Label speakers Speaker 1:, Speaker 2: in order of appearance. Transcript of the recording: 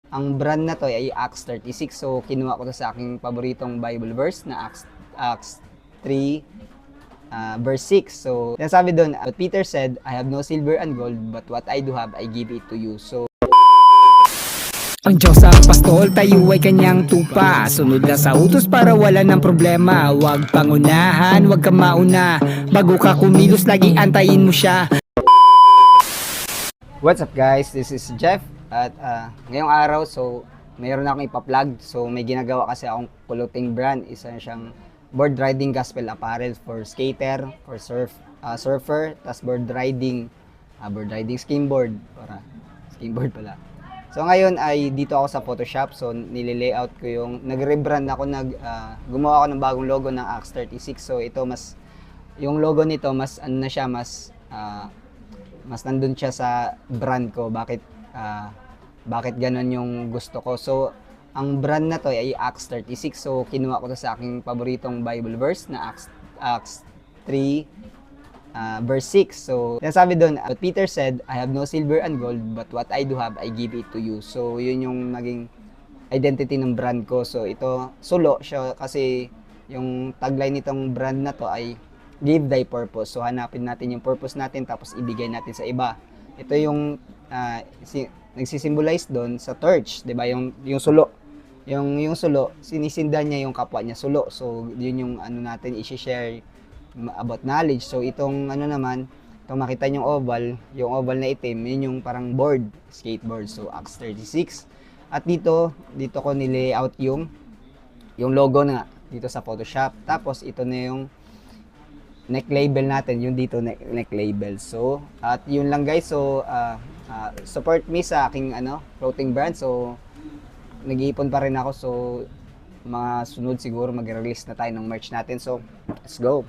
Speaker 1: Ang brand na to ay Acts 36. So, kinuha ko to sa aking paboritong Bible verse na Acts 3, verse 6. So, nasabi doon, but Peter said, I have no silver and gold, but what I do have, I give it to you. So,
Speaker 2: ang Diyos ang pastol, tayo ay kanyang tupa. Sunod lang sa utos para wala ng problema. Huwag pangunahan, huwag ka mauna. Bago ka kumilos, lagi antayin mo siya.
Speaker 1: what's up guys? This is Jeff. At ngayong araw, so mayroon akong ipa-plug. So may ginagawa kasi akong clothing brand. Isa siyang board riding gospel apparel for skater, for surfer, tas board riding skimboard. Para skimboard pala. So ngayon ay dito ako sa Photoshop. So nililayout ko yung nagre-brand ako, gumawa ako ng bagong logo ng Acts 36. So ito yung logo nito mas ano na siya, mas nandun siya sa brand ko. Bakit ganun yung gusto ko. So, ang brand na to ay Acts 36. So, kinuha ko to sa aking paboritong Bible verse na Acts 3, verse 6. So, nasabi doon, but Peter said, I have no silver and gold, but what I do have, I give it to you. So, yun yung naging identity ng brand ko. So, ito, sulo siya kasi yung tagline nitong brand na to ay give thy purpose. So, hanapin natin yung purpose natin tapos ibigay natin sa iba. Ito yung nagsisimbolize doon sa torch, 'di ba? Yung sulo. Yung sulo, sinisindan niya yung kapwa niya sulo. So, yun yung ano natin i-share about knowledge. So, itong ano naman, itong makita niyo yung oval na itim, yun yung parang board, skateboard. So, Acts 36. At dito ko ni-layout yung logo na dito sa Photoshop. Tapos ito na yung neck label natin, yung dito neck label. So, at yun lang guys. So, support me sa aking clothing brand. So, nag-iipon pa rin ako. So, mga sunod siguro mag-release na tayo ng merch natin. So, let's go.